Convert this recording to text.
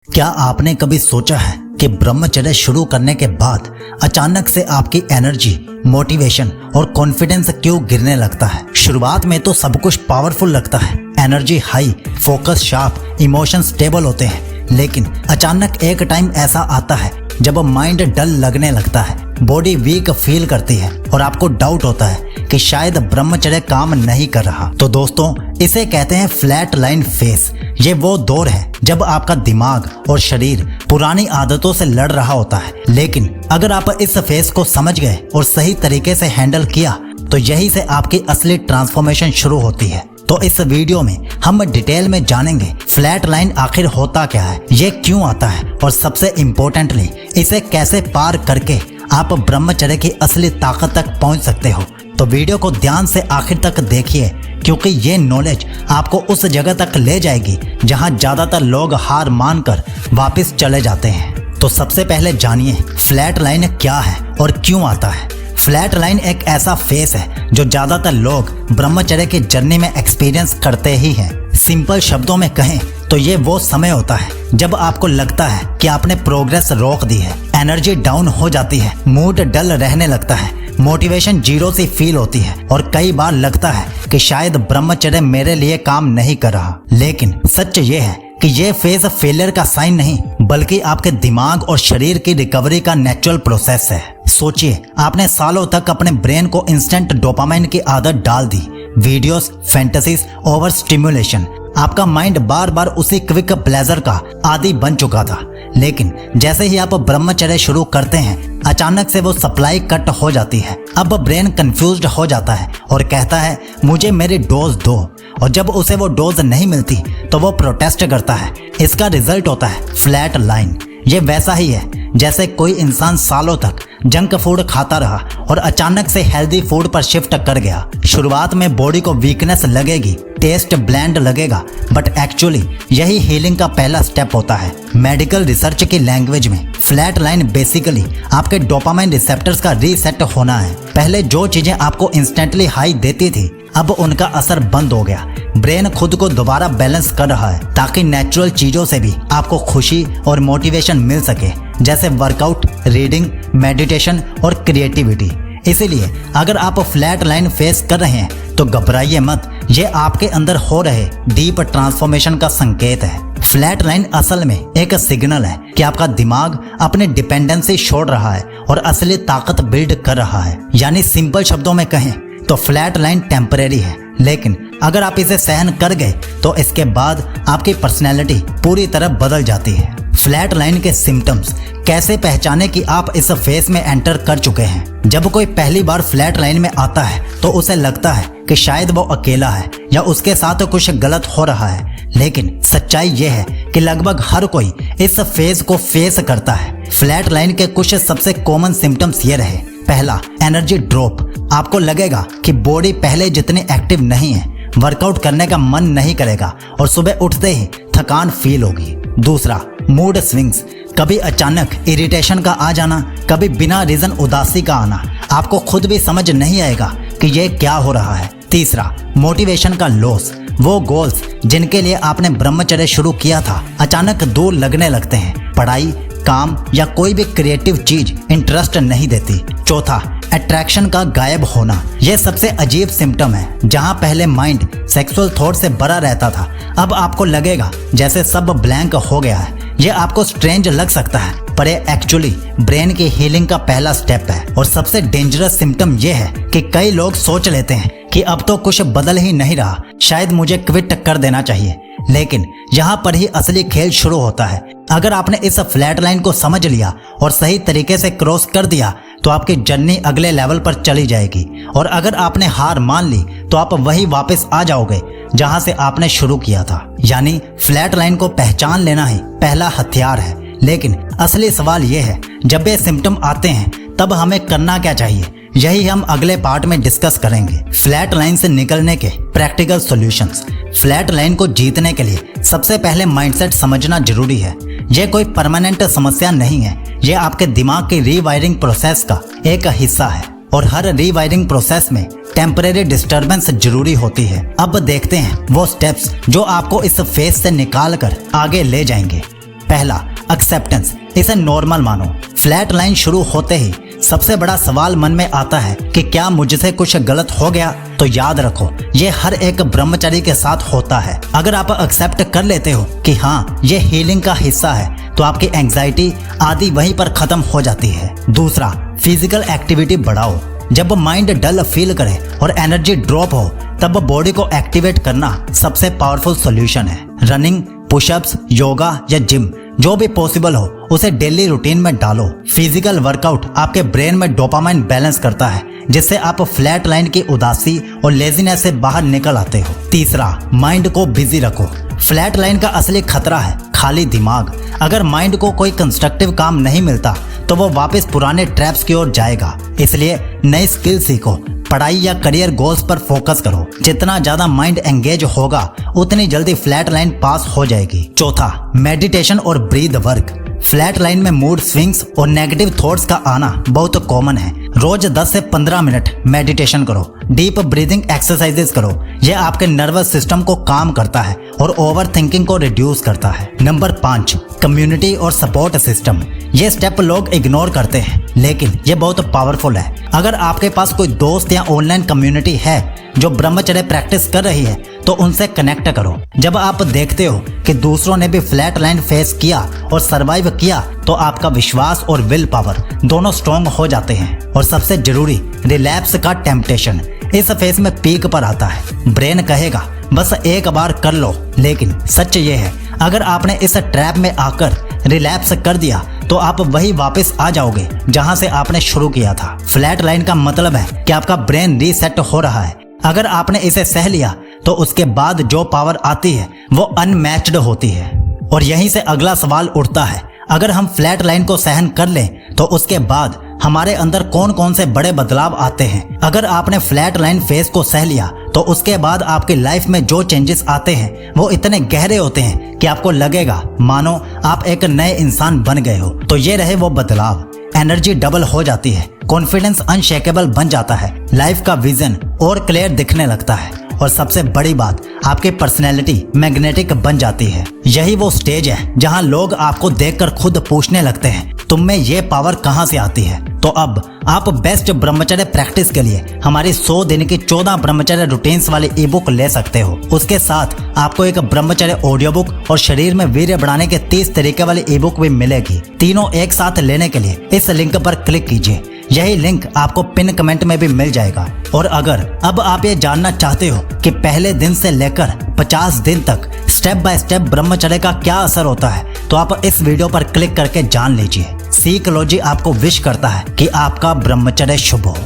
क्या आपने कभी सोचा है कि ब्रह्मचर्य शुरू करने के बाद अचानक से आपकी एनर्जी, मोटिवेशन और कॉन्फिडेंस क्यों गिरने लगता है? शुरुआत में तो सब कुछ पावरफुल लगता है, energy high, focus sharp, emotion stable होते हैं, लेकिन अचानक एक टाइम ऐसा आता है जब माइंड डल लगने लगता है, बॉडी वीक फील करती है और आपको डाउट होता है कि शायद ब्रह्मचर्य काम नहीं कर रहा। तो दोस्तों, इसे कहते हैं फ्लैट लाइन फेस। ये वो दौर है जब आपका दिमाग और शरीर पुरानी आदतों से लड़ रहा होता है, लेकिन अगर आप इस फेस को समझ गए और सही तरीके से हैंडल किया तो यही से आपकी असली ट्रांसफॉर्मेशन शुरू होती है। तो इस वीडियो में हम डिटेल में जानेंगे फ्लैट लाइन आखिर होता क्या है, ये क्यों आता है और सबसे इम्पोर्टेंटली इसे कैसे पार करके आप ब्रह्मचर्य की असली ताकत तक पहुंच सकते हो। तो वीडियो को ध्यान से आखिर तक देखिए, क्योंकि ये नॉलेज आपको उस जगह तक ले जाएगी जहां ज्यादातर लोग हार मानकर वापस चले जाते हैं। तो सबसे पहले जानिए फ्लैट लाइन क्या है और क्यों आता है। फ्लैट लाइन एक ऐसा फेस है जो ज्यादातर लोग ब्रह्मचर्य की जर्नी में एक्सपीरियंस करते ही हैं। सिंपल शब्दों में कहें तो ये वो समय होता है जब आपको लगता है कि आपने प्रोग्रेस रोक दी है, एनर्जी डाउन हो जाती है, मूड डल रहने लगता है, मोटिवेशन जीरो सी फील होती है और कई बार लगता है कि शायद ब्रह्मचर्य मेरे लिए काम नहीं कर रहा। लेकिन सच ये है कि ये फेज फेलियर का साइन नहीं, बल्कि आपके दिमाग और शरीर की रिकवरी का नेचुरल प्रोसेस है। सोचिए, आपने सालों तक अपने ब्रेन को इंस्टेंट डोपामाइन की आदत डाल दी, वीडियोस, फैंटेसीज, ओवर स्टिमुलेशन। आपका माइंड बार बार उसी क्विक प्लेजर का आदी बन चुका था। लेकिन जैसे ही आप ब्रह्मचर्य शुरू करते हैं, अचानक से वो सप्लाई कट हो जाती है। अब ब्रेन कंफ्यूज्ड हो जाता है और कहता है मुझे मेरी डोज दो, और जब उसे वो डोज नहीं मिलती तो वो प्रोटेस्ट करता है। इसका रिजल्ट होता है फ्लैट लाइन। ये वैसा ही है जैसे कोई इंसान सालों तक जंक फूड खाता रहा और अचानक से हेल्दी फूड पर शिफ्ट कर गया। शुरुआत में बॉडी को वीकनेस लगेगी, टेस्ट ब्लैंड लगेगा, बट एक्चुअली यही हीलिंग का पहला स्टेप होता है। मेडिकल रिसर्च की लैंग्वेज में फ्लैट लाइन बेसिकली आपके डोपामाइन रिसेप्टर्स का रीसेट होना है। पहले जो चीजें आपको इंस्टेंटली हाई देती थी, अब उनका असर बंद हो गया। ब्रेन खुद को दोबारा बैलेंस कर रहा है ताकि नेचुरल चीजों से भी आपको खुशी और मोटिवेशन मिल सके, जैसे वर्कआउट, रीडिंग, मेडिटेशन और क्रिएटिविटी। इसीलिए अगर आप फ्लैट लाइन फेस कर रहे हैं तो घबराइए मत, ये आपके अंदर हो रहे डीप ट्रांसफॉर्मेशन का संकेत है। फ्लैट लाइन असल में एक सिग्नल है कि आपका दिमाग अपनी डिपेंडेंसी छोड़ रहा है और असली ताकत बिल्ड कर रहा है। यानी सिंपल शब्दों में कहें तो फ्लैट लाइन टेम्परेरी है, लेकिन अगर आप इसे सहन कर गए तो इसके बाद आपकी पर्सनैलिटी पूरी तरह बदल जाती है। फ्लैट लाइन के सिम्टम्स कैसे पहचाने कि आप इस फेज में एंटर कर चुके हैं। जब कोई पहली बार फ्लैट लाइन में आता है तो उसे लगता है कि शायद वो अकेला है या उसके साथ कुछ गलत हो रहा है, लेकिन सच्चाई ये है कि लगभग हर कोई इस फेज को फेस करता है। फ्लैट लाइन के कुछ सबसे कॉमन सिम्टम्स ये रहे। पहला, एनर्जी ड्रॉप। आपको लगेगा कि बॉडी पहले जितनी एक्टिव नहीं है, वर्कआउट करने का मन नहीं करेगा और सुबह उठते ही थकान फील होगी। दूसरा, मूड स्विंग्स। कभी अचानक इरिटेशन का आ जाना, कभी बिना रीजन उदासी का आना। आपको खुद भी समझ नहीं आएगा कि ये क्या हो रहा है। तीसरा, मोटिवेशन का लॉस। वो गोल्स जिनके लिए आपने ब्रह्मचर्य शुरू किया था अचानक दूर लगने लगते हैं। पढ़ाई, काम या कोई भी क्रिएटिव चीज इंटरेस्ट नहीं देती। चौथा, अट्रैक्शन का गायब होना। यह सबसे अजीब सिम्टम है। जहां पहले माइंड सेक्सुअल थॉट से भरा रहता था, अब आपको लगेगा जैसे सब ब्लैंक हो गया है। यह आपको स्ट्रेंज लग सकता है, पर ये एक्चुअली ब्रेन की हीलिंग का पहला स्टेप है। और सबसे डेंजरस सिम्टम यह है कि कई लोग सोच लेते हैं कि अब तो कुछ बदल ही नहीं रहा, शायद मुझे क्विट कर देना चाहिए। लेकिन यहाँ पर ही असली खेल शुरू होता है। अगर आपने इस फ्लैट लाइन को समझ लिया और सही तरीके से क्रॉस कर दिया तो आपकी जर्नी अगले लेवल पर चली जाएगी, और अगर आपने हार मान ली तो आप वही वापस आ जाओगे जहां से आपने शुरू किया था। यानी फ्लैट लाइन को पहचान लेना ही पहला हथियार है। लेकिन असली सवाल यह है, जब ये सिम्टम आते हैं तब हमें करना क्या चाहिए, यही हम अगले पार्ट में डिस्कस करेंगे। फ्लैट लाइन से निकलने के प्रैक्टिकल सॉल्यूशंस। फ्लैट लाइन को जीतने के लिए सबसे पहले माइंडसेट समझना जरूरी है। यह कोई परमानेंट समस्या नहीं है, यह आपके दिमाग की रीवायरिंग प्रोसेस का एक हिस्सा है, और हर रीवायरिंग प्रोसेस में टेम्परेरी डिस्टर्बेंस जरूरी होती है। अब देखते हैं वो स्टेप्स जो आपको इस फेज से निकाल कर आगे ले जाएंगे। पहला, एक्सेप्टेंस। इसे नॉर्मल मानो। फ्लैट लाइन शुरू होते ही सबसे बड़ा सवाल मन में आता है कि क्या मुझसे कुछ गलत हो गया? तो याद रखो, ये हर एक ब्रह्मचारी के साथ होता है। अगर आप एक्सेप्ट कर लेते हो कि हाँ ये हीलिंग का हिस्सा है, तो आपकी एंग्जाइटी आदि वहीं पर खत्म हो जाती है। दूसरा, फिजिकल एक्टिविटी बढ़ाओ। जब माइंड डल फील करे और एनर्जी ड्रॉप हो, तब बॉडी को एक्टिवेट करना सबसे पावरफुल सॉल्यूशन है। रनिंग, पुशअप्स, योगा या जिम, जो भी पॉसिबल हो उसे डेली रूटीन में डालो। फिजिकल वर्कआउट आपके ब्रेन में डोपामाइन बैलेंस करता है, जिससे आप फ्लैट लाइन की उदासी और लेजीनेस से बाहर निकल आते हो। तीसरा, माइंड को बिजी रखो। फ्लैट लाइन का असली खतरा है खाली दिमाग। अगर माइंड को कोई कंस्ट्रक्टिव काम नहीं मिलता तो वो वापस पुराने ट्रैप्स की ओर जाएगा। इसलिए नई स्किल सीखो, पढ़ाई या करियर गोल्स पर फोकस करो। जितना ज्यादा माइंड एंगेज होगा, उतनी जल्दी फ्लैट लाइन पास हो जाएगी। चौथा, मेडिटेशन और ब्रीथ वर्क। फ्लैट लाइन में मूड स्विंग्स और नेगेटिव थॉट्स का आना बहुत कॉमन है। रोज 10 से 15 मिनट मेडिटेशन करो, डीप ब्रीदिंग एक्सरसाइजेस करो। यह आपके नर्वस सिस्टम को काम करता है और ओवर थिंकिंग को रिड्यूस करता है। नंबर 5, कम्युनिटी और सपोर्ट सिस्टम। ये स्टेप लोग इग्नोर करते हैं, लेकिन ये बहुत पावरफुल है। अगर आपके पास कोई दोस्त या ऑनलाइन कम्युनिटी है जो ब्रह्मचर्य प्रैक्टिस कर रही है, तो उनसे कनेक्ट करो। जब आप देखते हो कि दूसरों ने भी फ्लैट लाइन फेस किया और सरवाइव किया, तो आपका विश्वास और विल पावर दोनों स्ट्रॉन्ग हो जाते हैं। और सबसे जरूरी, रिलैप्स का टेम्पटेशन इस फेज में पीक पर आता है। ब्रेन कहेगा बस एक बार कर लो, लेकिन सच ये है, अगर आपने इस ट्रैप में आकर रिलैप्स कर दिया तो आप वही वापस आ जाओगे जहां से आपने शुरू किया था। फ्लैट लाइन का मतलब है कि आपका ब्रेन रीसेट हो रहा है। अगर आपने इसे सह लिया तो उसके बाद जो पावर आती है वो अनमैच्ड होती है। और यहीं से अगला सवाल उठता है, अगर हम फ्लैट लाइन को सहन कर लें तो उसके बाद हमारे अंदर कौन कौन से बड़े बदलाव आते हैं। अगर आपने फ्लैट लाइन फेज को सह लिया तो उसके बाद आपकी लाइफ में जो चेंजेस आते हैं वो इतने गहरे होते हैं कि आपको लगेगा मानो आप एक नए इंसान बन गए हो। तो ये रहे वो बदलाव। एनर्जी डबल हो जाती है, कॉन्फिडेंस अनशेकेबल बन जाता है, लाइफ का विजन और क्लियर दिखने लगता है, और सबसे बड़ी बात, आपकी पर्सनैलिटी मैग्नेटिक बन जाती है। यही वो स्टेज है जहां लोग आपको देखकर खुद पूछने लगते हैं, तुम में ये पावर कहां से आती है। तो अब आप बेस्ट ब्रह्मचर्य प्रैक्टिस के लिए हमारी 100 दिन की 14 ब्रह्मचर्य रूटीन्स वाली ई बुक ले सकते हो। उसके साथ आपको एक ब्रह्मचर्य ऑडियो बुक और शरीर में वीर्य बढ़ाने के 30 तरीके वाली ई बुक भी मिलेगी। तीनों एक साथ लेने के लिए इस लिंक पर क्लिक कीजिए। यही लिंक आपको पिन कमेंट में भी मिल जाएगा। और अगर अब आप ये जानना चाहते हो कि पहले दिन से लेकर 50 दिन तक स्टेप बाय स्टेप ब्रह्मचर्य का क्या असर होता है, तो आप इस वीडियो पर क्लिक करके जान लीजिए। सीकलॉजी आपको विश करता है कि आपका ब्रह्मचर्य शुभ हो।